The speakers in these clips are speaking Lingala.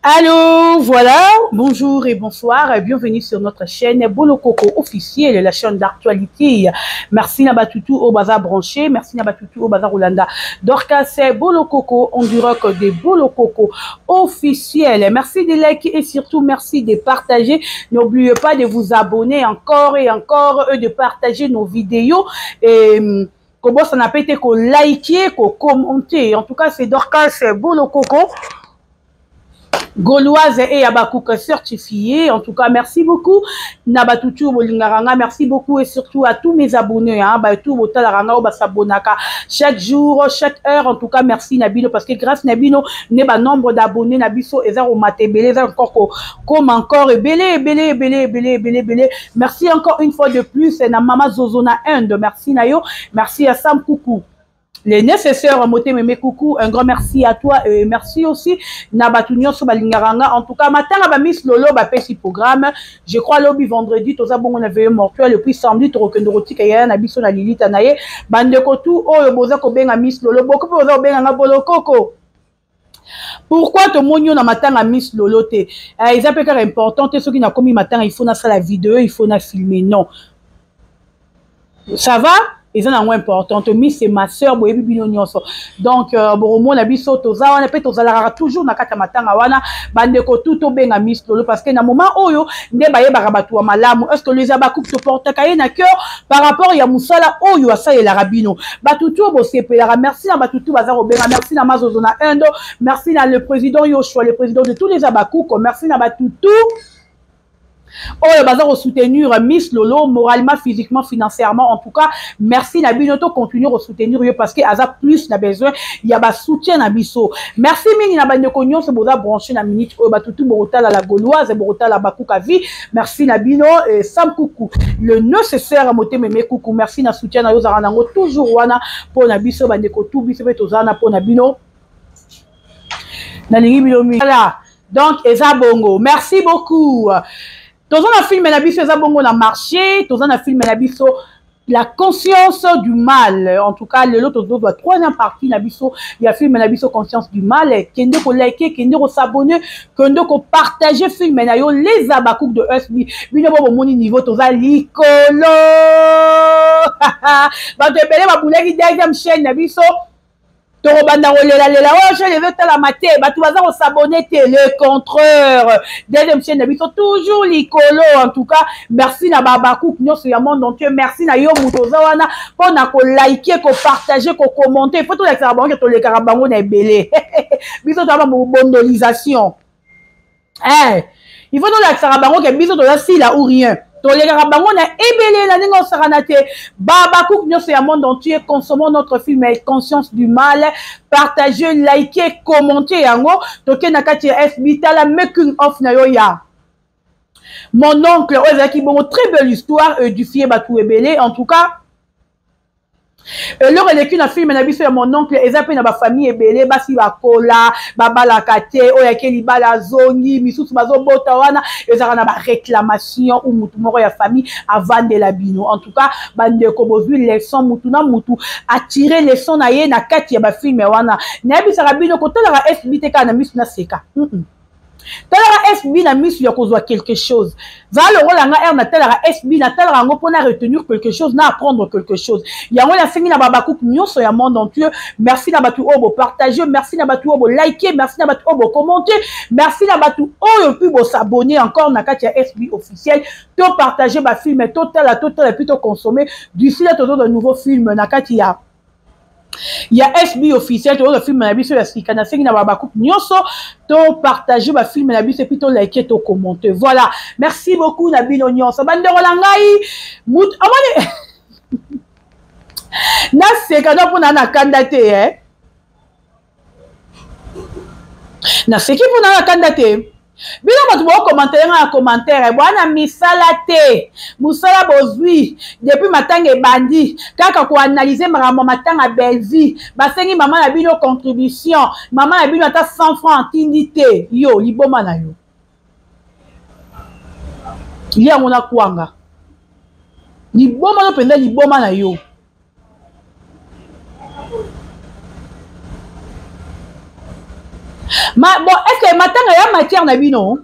Allô, voilà, bonjour et bonsoir, bienvenue sur notre chaîne Bolo Coco officielle, la chaîne d'actualité. Merci Nabatoutou au bazar branché, merci Nabatoutou au bazar Rolanda. Dorcas, c'est Bolo Coco, on dirait que des Bolo Coco officiels. Merci de liker et surtout merci de partager. N'oubliez pas de vous abonner encore et encore et de partager nos vidéos. Et comment ça n'a pas été qu'on liker, qu'on commenter. En tout cas, c'est Dorcas, c'est Bolo Coco. Gauloise et Abakuka certifié. En tout cas, merci beaucoup. Nabatoutou Bolingaranga, merci beaucoup et surtout à tous mes abonnés. Tout Botalaranga, Basabonaka. Chaque jour, chaque heure, en tout cas, merci Nabino parce que grâce à Nabino, n'est pas nombre d'abonnés Nabiso et Zaro Maté Belé, encore comme encore et belé. Merci encore une fois de plus. Et na Mama Zozona Inde. Merci Nayo. Merci à Sam Coucou. Les nécessaires, Moté Mémé Coucou, un grand merci à toi et merci aussi Nabatunyo Sobalingaranga. En tout cas, matin, Miss Lolo, petit programme. Je crois lobby vendredi, tout ça, bon, on avait mortuel, et puis samedi, tu reconnais qu'il y a un abisso na Lili Tanaye. Bande Kotou, oh, le boza ko benga Miss Lolo, beaucoup de boza benga Bolo Coco. Pourquoi te monio na matin à Miss Lolo te? Ils appellent que important, ceux qui n'ont commis matin, il faut na faire la vidéo, il faut na filmer. Non. Ça va? Ils ont un moins important. Miss c'est ma soeur, boyebi bino nyonso. Donc boromo na biso toza wana pe tozalara toujours na kata matanga wana bande ko tout benga Miss Lolo parce que na moment oyo nde baye barabatu wa malamu. Est-ce que les abakou te porte kaye na cœur par rapport ya musala oyo asa ya rabino. Batutu bo sepelara. Merci na batutu bazaro benga. Merci na mazozo na Indo. Merci na le président Yoshua, le président de tous les abakou. Merci na batutu. Oh, le bazar au soutenir Miss Lolo, moralement, physiquement, financièrement. En tout cas, merci Nabinoto, continuer au soutenir parce que Aza plus n'a besoin. Il y a un soutien Nabiso. Merci Mini Nabande Cognon, c'est Boza branché na minute. Oh, Batutu Borota la Gauloise, Borota la Bakouka vie. Merci Nabino et Sam Coucou. Le nécessaire à Moté Mémé Coucou. Merci na soutien na Yozaranango. Toujours wana pour Nabiso, Bandeko tout, Biso Tozana pour Nabino. Voilà. Donc, Eza Bongo. Merci beaucoup. Tous on a filmé la biso, on a marché, tous on a filmé la biso, la conscience du mal. En tout cas, l'autre doit troisième partie la biso, il y a filmé la biso conscience du mal. Kende ko liker, kende ko s'abonner, kende ko partager filmé na yo les abakouk de SB. Bino bo moni niveau tous a likolo. Ba te belé ba boulé deuxième chaîne la biso. Le contreur deuxième chaîne toujours l'icolo. En tout cas merci na babakou nous sur le monde entier. Merci na yo mutozawana pour na ko liker, ko partager, ko commenter. Faut tout les karabango to les karabango na belé biso to ba bondolisation il faut tout les karabango que biso to la si là ou rien. Les Karabango na ebele la ningo saranate babakouk nous sur le monde entier. Consommons notre film avec conscience du mal, partagez, likez, commentez yango toke na kati FB tala making of na yo ya mon oncle Ozaki bon très belle histoire du fier batou ebele. En tout cas l'heure est qu'une film na biso ya mon oncle ezape na ba famille ebele basi bakola babala kate oyakeli bala zongi misusu bazo bota wana ezaka na ba réclamation ou mutu moko ya famille avant de la bino. En tout cas bande ko bozui leçon mutu na mutu attirer leçon na ye na kati ya ba film wana na bisaka bino ko tala FBT kana misu na seka Talara SB na misu ya kozwa quelque chose. Va le rôle nga na talara SB na talara ngo pona retenir quelque chose, na apprendre quelque chose. Ya ngo la sengi na babakouk nyonso ya monde entier. Merci na batu obo partager, merci na batu obo liker, merci na batu obo commenter, merci na batu oyo pi bo s'abonner encore na kati ya SB officiel. To partager ba film total et puis to consommer d'ici là toujours de nouveaux films na kati ya. Il y a SB officiel, tout le film na biso ya sikana sengi na babakouk nyonso to partager ba film na biso et puis to liker, to commenter. Voilà. Merci beaucoup na bino nyonso. Bande rolangai mut amone na sekana pour na kandate na seki pour na kandate. Bino batu bo commentaire bwana misala te musala bozwi depuis matanga ebandi kaka ko analyser makambo matanga belvi basengi mama na bino contribution mama na bino ata 100 francs tindi te yo liboma na yo liya ngona kwanga liboma no penda liboma na yo Bon, est-ce que matanga ya matière na bino?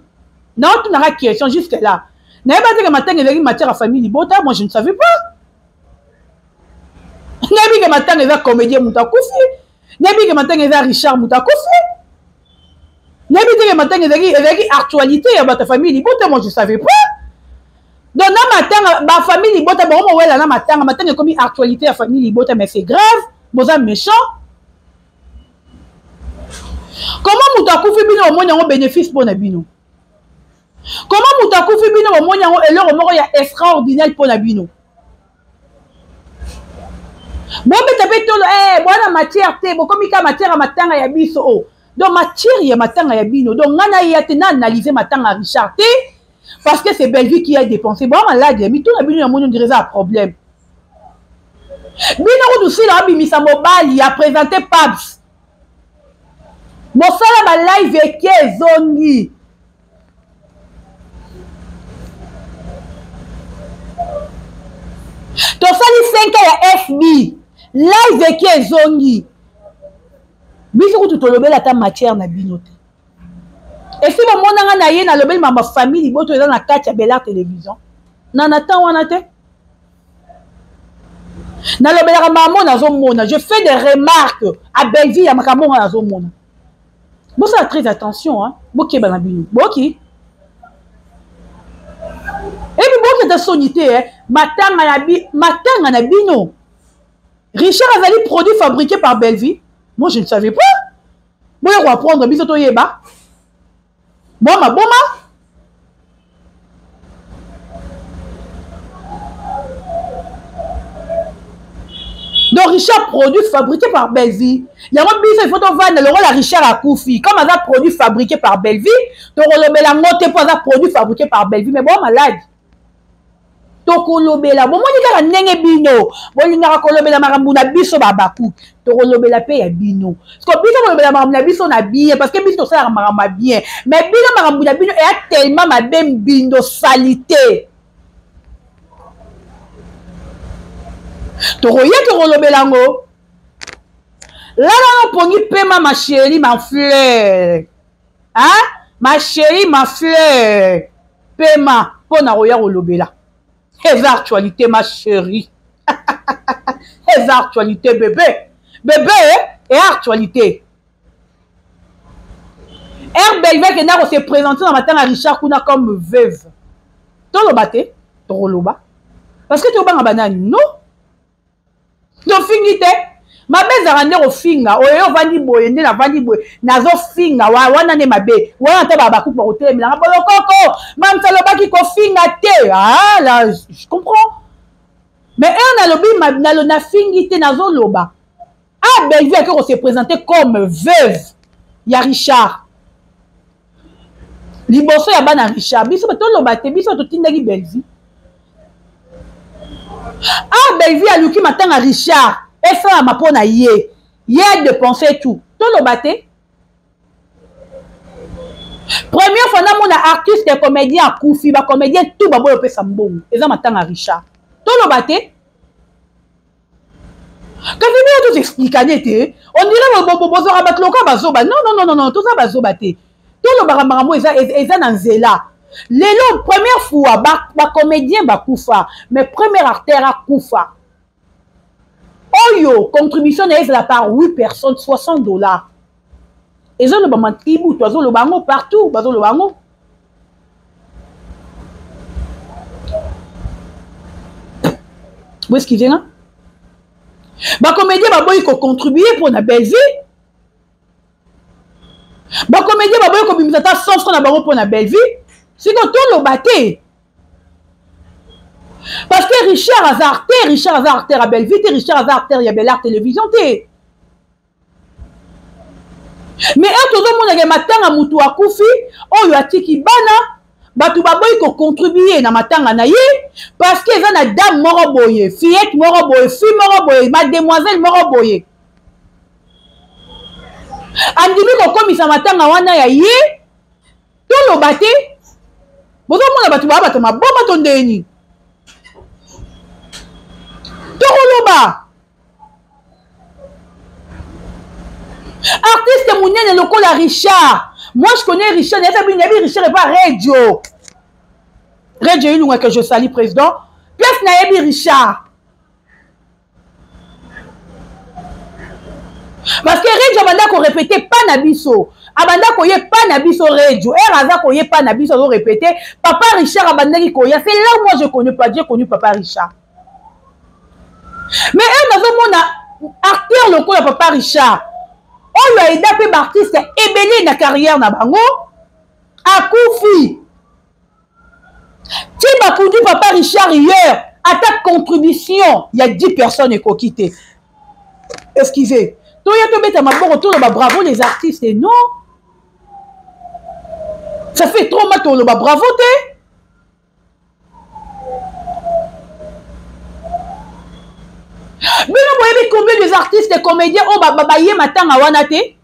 Non, tu n'auras question jusque là. N'a pas dit que matanga est matière à famille libota, moi je ne savais pas. N'a pas dit que matanga est comédien Moutakofi. N'a pas dit que matanga est Richard Moutakofi. N'a pas dit que matanga est actualité à ta famille libota, moi je ne savais pas. Donc, dans matanga, ma famille libota, bon, on va là, matanga est comme actualité à famille libota, mais c'est grave, vous êtes méchant. Comment Moutakofi bino au moins un bénéfice pour Nabino? Comment Moutakofi bino au moins un élément extraordinaire pour Nabino? Bon, mais tu peux te bon, matière, bon, comme il y a matière à matanga ya biso. Donc, matière ya matanga ya bino. Donc, nana ya te na analyser matanga Richard te. Parce que c'est Bellevue qui a dépensé. Bon, malade, mais tout le monde a dirait ça un problème. Bino aussi là, bimisa mobile, il a présenté Pabs. Bon, ça là, ma live qui est zongi. Tu as 5 ans à FB. Live qui est zongi. Biso tu te lobel à ta matière na binote. Et si mon monde na yé na lobel ma famille boto eza na kati ya Bella télévision. Na nata wana te. Na lobel ka maman na zo mona, je fais des remarques à Belleville ya makambo na zo mona. Bon ça très attention hein. Boki ba na bino. Boki. Et puis boki ta sonité hein. Matanga na bino. Richard Azali produit fabriqué par Belleville. Moi je ne savais pas. Bon on va prendre biso to yeba. Boma. Donc Richard produit fabriqué par Belleville. Il y a un bis il faut vendre le rôle à Richard à Koufi. Comme un produit fabriqué par Belleville, donc on le met la montée pour un produit fabriqué par Belleville. Mais bon malade. Tokolobela bon monika nenge bino bolinga kolobela makambo biso babaku tokolobela pe ya bino parce que biso kolobela makambo biso na bien parce que biso ça makambo bien mais bino makambo bino est tellement mabe bindo salité tokoye tokolobela ngo là on pongi pema ma chérie ma fleur hein ma chérie ma fleur pema pona roya kolobela. Les actualités, ma chérie. Les actualités, bébé. Bébé et actualité. Bellevue qui n'a se présenté dans matin à Richard Kuna comme veuve. Ton le baté, ton loba. Parce que tu es un banane, non? Donc, finité. Ma belle zarande au finga, oyo vandi boye, na vandi boye, nazo finga, wana ne mabe, wana ta baba coupe au thème, la koko, mam saloba ki ko finga te, ah là, je comprends. Mais un alobi na fingite nazo loba. Ah Bellevue que se présenter comme veuve, ya Richard. Liboso ya bana Richard, biso to loba te, biso to tindaki Bellevue. Ah Bellevue aluki matanga Richard. Et ça m'a pas na yé de penser tout le baté première fois na mon artiste et comédien à Koufi ba comédien tout ba boyo pesa mbongo et ça m'attend à Richard le baté quand tu tout expliquer on dirait bozo rabat loka bazoba non tout ça bazoba té tout le baramamo eza na nzela lelo première fois ba comédien ba Koufa mais premier artiste à Koufa. Oyo, contribution est la par 8 personnes, $60. Et ça, le bango tribu, toi, le bango partout, le bango. Où est-ce qu'il vient? Bah, comédien, bah, boy, il contribuer pour la Bellevue. Bah, comédien, bah, boy, il a 100 francs pour la Bellevue. C'est quand on le battait. Parce que Richard Azarter à Bellevue, Richard Azarter, il y a Bella télévision. Mais un tout le monde a matanga mutu à Koufi, oh y a tiki bana, batu baboy ko contribuer na matanga na ye, parce que ça na dame moroboye, fillette moroboye, fille moroboye, mademoiselle moroboye. Andimi ko komisa matanga wana ya ye, tout le baté, bozo mona batu baba ma bomba tondeni. Artiste mounene lokola Richard. Moi, je connais Richard. Richard n'est pas Radio. Radio, il que je salue, président. Place Naebi Richard. Parce que Radio, abanda ko répéter pas nabiso. Abanda ko ye pas nabiso Radio. Et Raza ko ye pas nabiso do répéter. Papa Richard abanda ki ko ya. C'est là où moi je connais pas. J'ai connu Papa Richard. Mais elle dans mon acteur lokola Papa Richard. On lui a aidé à artiste ébélé na carrière na bango. Akoufi. Tu m'as connu Papa Richard hier. À ta contribution, il y a 10 personnes qui ont quitté. Excusez. Donc, il y a tout ma bon retour, bravo les artistes, et non. Ça fait trop mal, ton bravo, t'es. Mais vous voyez combien des artistes et comédiens ont babayé matin à Wanate?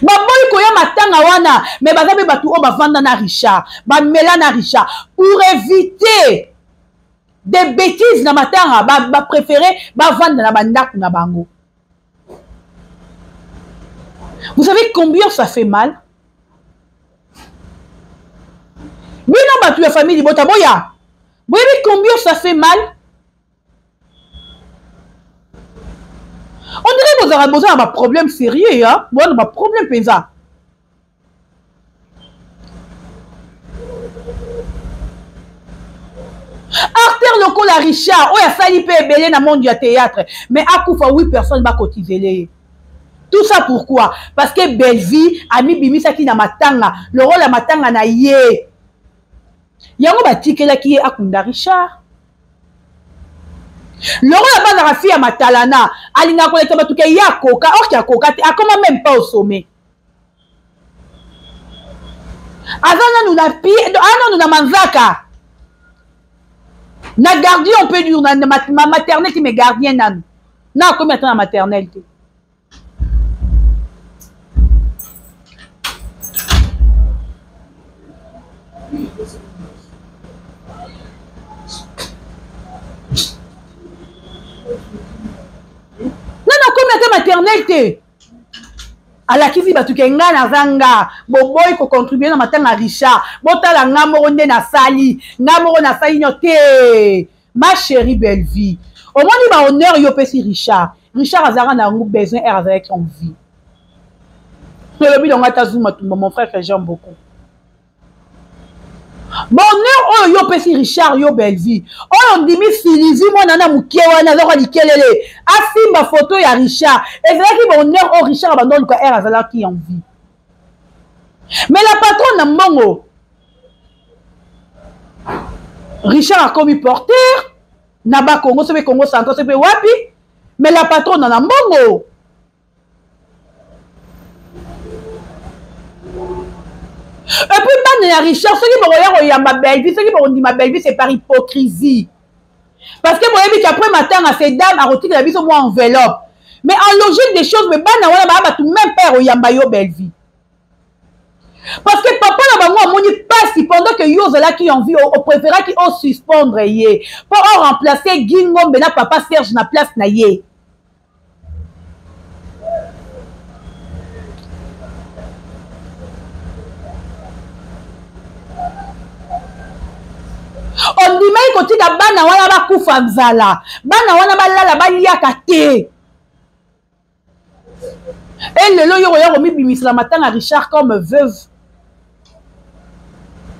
Baboy koya matanga wana mais bazabe batu o bavanda na Richard ba mela na Richard pour éviter des bêtises na matanga ba préféré ba vanda na bandaku na bango. Vous savez combien ça fait mal? Bino batu ya famille bota boya. Vous savez combien ça fait mal? On dirait que vous avez besoin d'un problème sérieux, hein? Bon, un problème pesant. Artère local à Richard, oh, il y a sali pe belé dans le monde du théâtre. Mais à coup, 8 personnes vont cotiser. Tout ça pourquoi? Parce que Belleville a mis Bimisa qui na matanga. Le rôle à matanga na yé. Il y a un bâti qui est à Kunda Richard. Le rôle à la fille à Matalana, Alina Koleta Batuke ya Koka, or qui a Koka, a comment même pas au sommet. Azana nous n'a pi, ah non, nous n'a manzaka. Na gardien, on peut dire, ma maternelle qui me gardien, nan. Non, combien de temps la maternelle? Maternelle à la kizi batukenga na zanga boboy ko contribuer na matanga Richard botala ngamoro nde na sali ngamoro na sali nyote ma chérie Belleville au moins il va honneur yo pesi Richard azara na ngou besoin er azara qui en vie le bi longa tazuma tout mon frère que j'aime beaucoup. Bonheur, oh, yo pesi Richard, yo Belleville. Oh, on dit, mais Sylvie, moi, nana moukewa, nana roi likelele. Affi ma photo ya Richard. Et c'est là que bonheur, oh, Richard abandonne quoi, er azala qui en vie. Mais la patronne n'a mongo. Richard a commis porteur. Naba Congo, c'est Congo Central, c'est wapi. Mais la patronne n'a mongo. Et puis, ban Richard, ceux qui vont regarder ma Belleville, ceux qui vont dire ma Belleville, c'est par hypocrisie. Parce que vous voyez qu'après matin, à ces dames, à retirer la vie sur moi enveloppe. Mais en logique des choses, mais ban na tout même père au Yambayo Belleville. Parce que papa n'a pas moi pas pendant que yo là qui en vie, au préféré qui au suspendre yé. Pour remplacer Gingom, ben papa Serge na place na yé. On dit mais côté da bana wana ba kufa nzala bana wana balala baliaka te et le lo yo yo mi bimisla matanga Richard comme veuve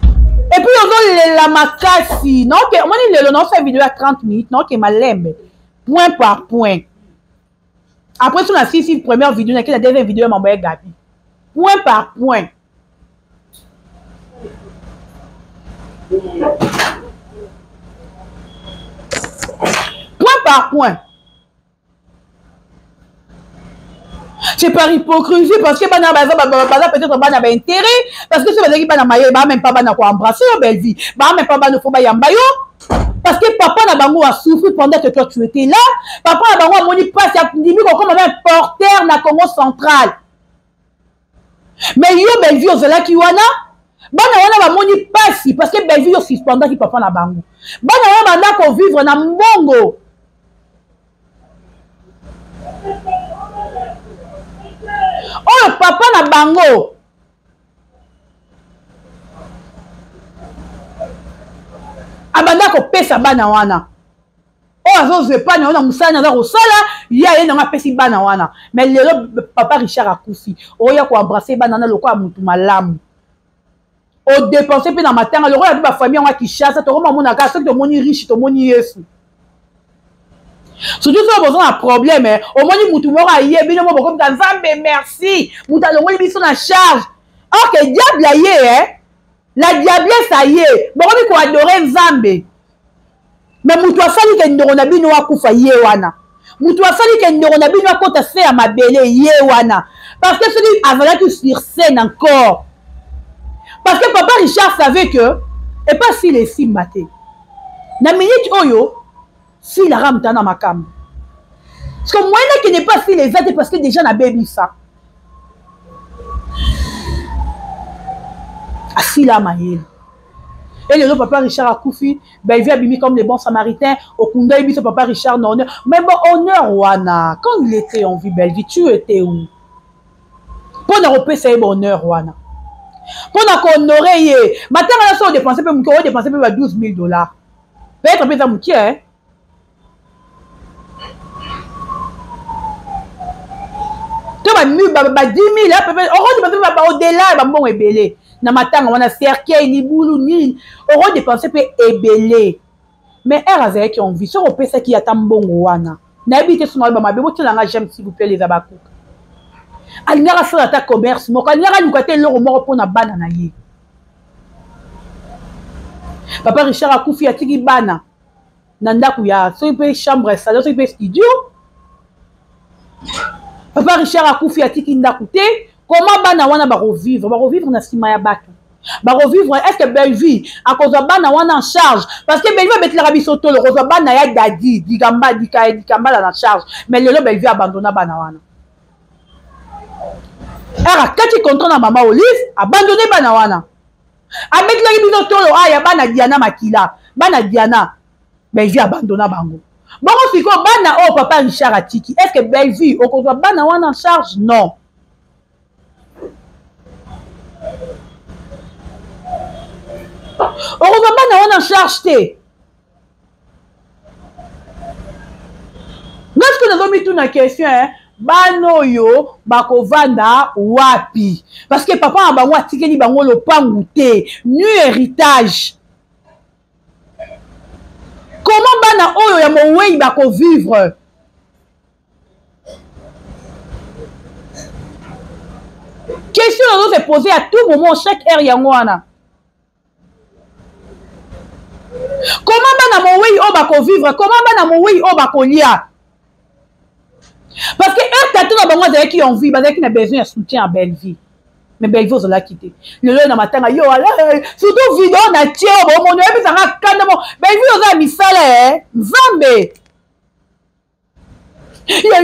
et puis on la makasi non que on dit le non fait vidéo à 30 minutes non que malembe point par point après sur la 6 première vidéo la deuxième vidéo m'envoyer Gabi point par point. Point par point. C'est par hypocrisie parce que bana peut-être bana ba intérêt parce que c'est parce que bana maye ba même pas bana ko embrasser au Belleville ba même pas bana faut ba yambayo parce que papa na bango a souffert pendant que toi tu étais là papa na bango a moni passe ya ndimi ko comme un porteur na Congo central mais yo Belleville ozala ki wana bana wana ba moni passe parce que Belleville yo suspendant ki papa na bango bana wana banda ko vivre na mbongo. Oh, papa na bango. Abanda ko pesa bana wana. Oh, azoze pa na wana musana na kosala, ya ye na pesi bana wana. Mais lelo papa Richard akufi. Oya ko embrasser bana na loko ya mutu malamu. O dépenser pe na matanga loko ya ba famille nga Kishasa to koma mona ka soki to moni riche to moni Yesu. Surtout si vous avez un problème, au moins vous avez bien beaucoup de Nzambe, merci. Vous avez mis sur la charge. Or que diable y est, la diable ça y est. Bon, on peut adorer Nzambe. Mais vous avez fallu que nous avons bien kufa yewana. Vous avez fallu que nous avons bien kota se à ma belle yewana. Parce que celui avant que sur scène encore. Parce que papa Richard savait que et pas si les filles maté. Na minute oyo si la rame dans ma cam. Parce que moi, qui n'est pas fait les aides parce que déjà n'a baby ça. Assis là, maïl. Et le papa Richard a koufi, ben il vient abîmer comme les bons samaritains. Au Kunda, il dit papa Richard non honneur. Mais bon, honneur, Wana. Quand il était en vie, Belleville, tu étais où? Pour ne repérer c'est honneur, Wana. Pour ne honorer, maintenant, on a dépensé, on a dépensé 12 000 $. Peut-être un peu ça, hein? Ba 10 000 au-delà bon ebelé na matanga wana cercueil ni boulou ni oro dépenser pe ebelé mais elle avait qui envie sur opesa qui ata mbongo wana na habité sur ba mabe botelanga j'aime s'il vous plaît les abakou alingara sur ta commerce mo kalingara lukate loro moko pona bana na ye papa Richard akufi atiki bana na ndaku ya so pe chambre salon so pe studio. Papa Richard a koufi atiki ndakute. Comment bana wana ba revivre na sima ya bato. Ba revivre est-ce que Belleville à cause bana wana en charge parce que Belleville bet la rabisoto le rose bana ya dadi digamba dikamba en charge mais le Belleville abandonna bana wana. Era kati contre na mama Olive abandonné bana wana. A mettre la rabisoto ah ya bana Diana Makila bana Diana Belleville abandonna bango. Bon, si vous avez un papa Richard Atiki, est-ce que Belleville, au contraire, vous avez en charge? Non. Au contraire, vous avez en charge. Lorsque nous avons mis toute la question, bano yo bako vanda wapi parce que papa a bango atikeli bango le pangouté nu héritage. Comment bana oyo ya mowei bako vivre? Question on se poser à tout moment chaque heure yangwana. Comment bana mowei o bako vivre? Comment bana mowei o bako lia? Parce que eux tatou na bango zaki ont vie, bazaki na besoin de soutien à Belleville. Mais Belleville on l'a quitté. Le lendemain matin yo surtout vidéo na tie bon mon yebi sanga kanda mo Belleville oza misala Nzambe. Ya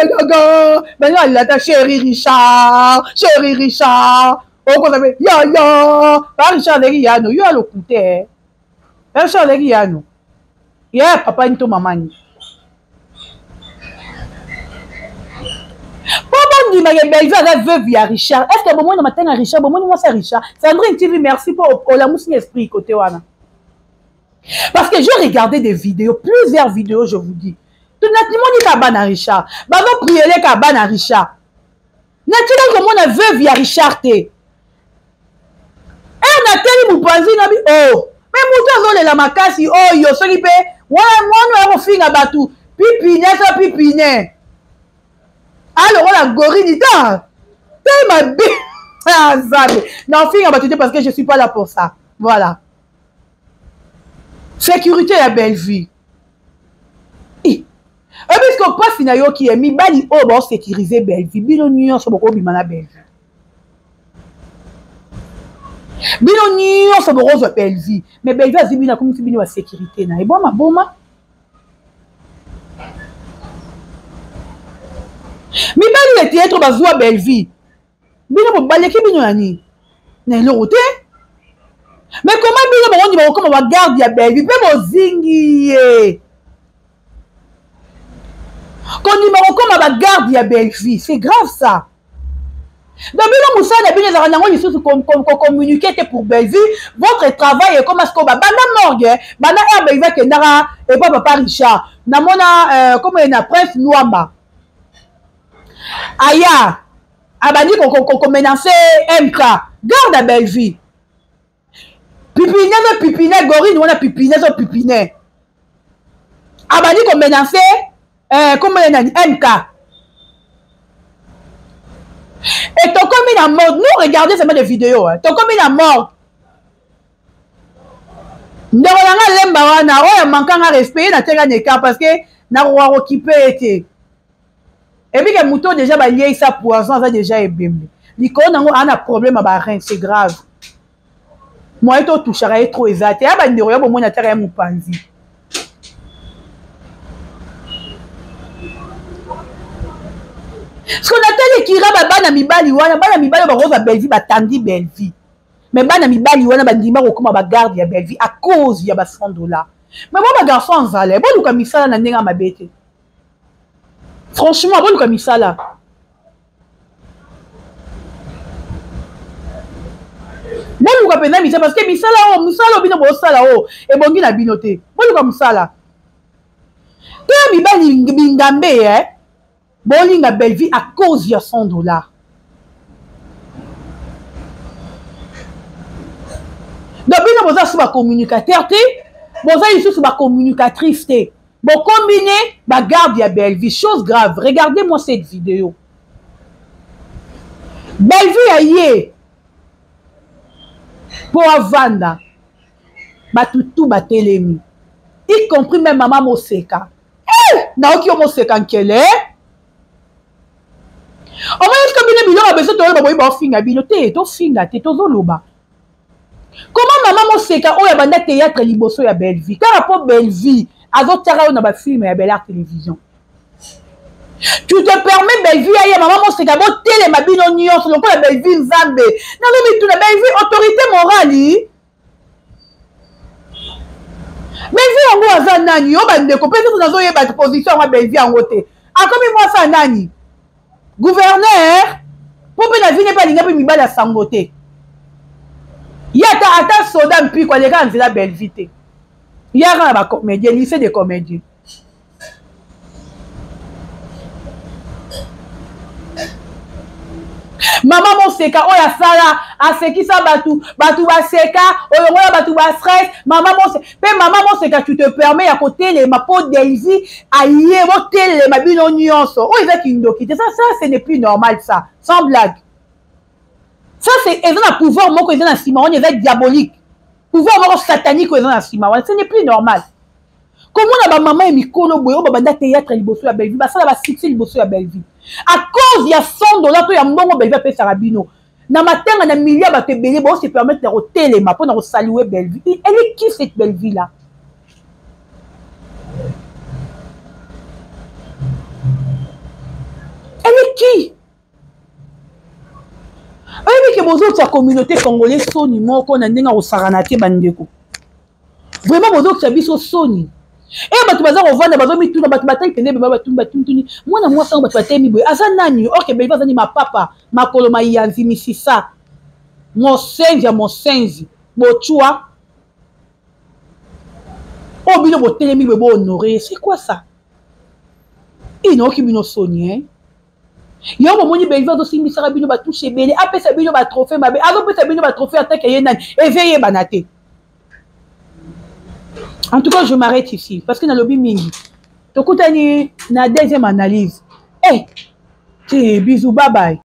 gaga. Ben là il a chéri Richard. Oh quoi ça fait pas Richard de Riano, yo le coûter. Richard de Riano. Yeah papa nto mamani. Papa dit mais Belleville a veuve via Richard. Est-ce que bon moi matin à Richard, bon moi c'est Richard. Sandrine TV merci pour la mousse esprit côté wana. Parce que j'ai regardé des vidéos, plusieurs vidéos je vous dis. Tout naturellement ni kabana Richard. Ba va prier les kabana Richard. Naturellement comme on a veuve via Richard té. Eh na teli mupanzi na bi oh. Mais muto zo la makasi oh yo so lipe. Wa moi no finga batu. Pipine ça pipine. Alors, la gorille dit, t'es ma bille. Ah, Zab. Non, fille, on va te dire parce que je ne suis pas là pour ça. Voilà. Sécurité à Belleville. Et puisqu'on passe finalement qui est mis, bali oh, bon, sécuriser Belleville. Bino Nyon, c'est beaucoup bimana Belleville. Bino Nyon, c'est beaucoup de Belleville. Mais Belleville, c'est bino comme si bino la sécurité. Et bon, ma bomba. Mais il était être bazwa Belleville. Bino pour baleki bino nani. Na l'autre. Mais comment bino on va garder à Belleville pe mozingi. Quand numéro comme ma garde, il y a belle vie. C'est grave ça. Donc, bien, Moussa, il communiquer pour belle vie. Votre travail est comme à ce qu'on va. Bana morgue, bana herbe, que nara, et pas papa Richard. Namona, comme il y a Prince Nouamba. Aya, abani qu'on menace MK. Garde à belle vie. Pipinet, gorille, on a pipinet. Abani qu'on menace, comme il y a MK. Et ton comme il a mort, nous regardez seulement des vidéos, hein. Ton comme il a mort. Nous avons lemba wana, on manque un respect, na tenga neka parce que na roi occupé était. Et puis que mouton déjà ba lié ça poison ça déjà est bimbe. L'icône nango a un problème à ba rein, c'est grave. Moi et toi touchera trop exact. Ya ba ndiro ya bo mona terre ya mupanzi. Ce qu'on appelle qui raba bana mibali wana ba rose belle vie ba tandi belle vie. Mais bana mibali wana ba ndima ko koma ba garde ya belle vie à cause ya ba $100. Mais moi ba garçon en zale, bon luka misala na ndenga mabete. Franchement, bon luka misala. Bon luka pena misala parce que misala bino bo sala o e bongi na binote. Bon luka misala. Te mibali bingambe Bolinga belle vie à cause de $100. Donc, vous avez un communicateur, vous avez une communicatrice. Vous combinez, vous garde la belle vie. Chose grave, regardez-moi cette vidéo. Belle vie aïe. Pour Vanda, tout batelemi. Y compris même maman Moseka. Naoki Moseka nkele. On va dire que vous avez besoin de finga binote, to finga, to zoloba. Comment maman Moseka o ya banda théâtre liboso ya belle vie? Car rapport belle vie, azo tara na ba film ya belle art télévision. Tu te permets belle vie ya maman Moseka bo télé mabino nyonso loko la belle vie nzambe. Na lobi tu na belle vie autorité morale. Belle vie yango aza nani o bande ko pesa nazo yeba position ya belle vie yango te. Akomi moi ça nani? Gouverneur, pour que la vie n'est pas l'ingé pour mibala sangote. Yata ata soda mpi kwa les gars la belle vite. Yara ba comédien, lycée de comédien. Maman Moseka oya sala asekisa batu baseka oya batu ba stress maman Moseka tu te permets à côté les ma peau d'Elsie aïe voter les mabino nyonso o ils qui ndoki ça ce n'est plus normal ça sans blague ça c'est un pouvoir moko ils dans ciment on est diabolique pouvoir moko satanique ils dans ciment ce n'est plus normal. Comment on a maman et mikolo boyo babanda théâtre liboso ya belle vie ba sala ba succès liboso ya belle vie à cause ya $100 to ya mbongo belle vie pe sarabino na matenga na milliard ba te belé bo se permettre de rotelema pour na saluer belle vie. Elle est qui cette belle vie là? Elle est qui? Elle est que bozo ta communauté congolaise soni moko na ndenga osaranate bandeko. Vraiment bozo ta biso soni. Et batu baza rovanda bazo mituna batu batai pene batu batuni mwana mwasa batu batemi boy asa nani ok beli baza ni mapapa makolo mayanzi misisa mosenzi bochua o bino botelemi bo honorer c'est quoi ça? Ino ki bino soni hein yo mo moni beli bazo simbisa bino batouche bele apesa bino ba trophée mabe azo pesa bino ba trophée attaque yenani éveillé banate. En tout cas, je m'arrête ici parce que dans le lobby mingi. Tokutani na deuxième analyse. Eh, bisous, bye bye.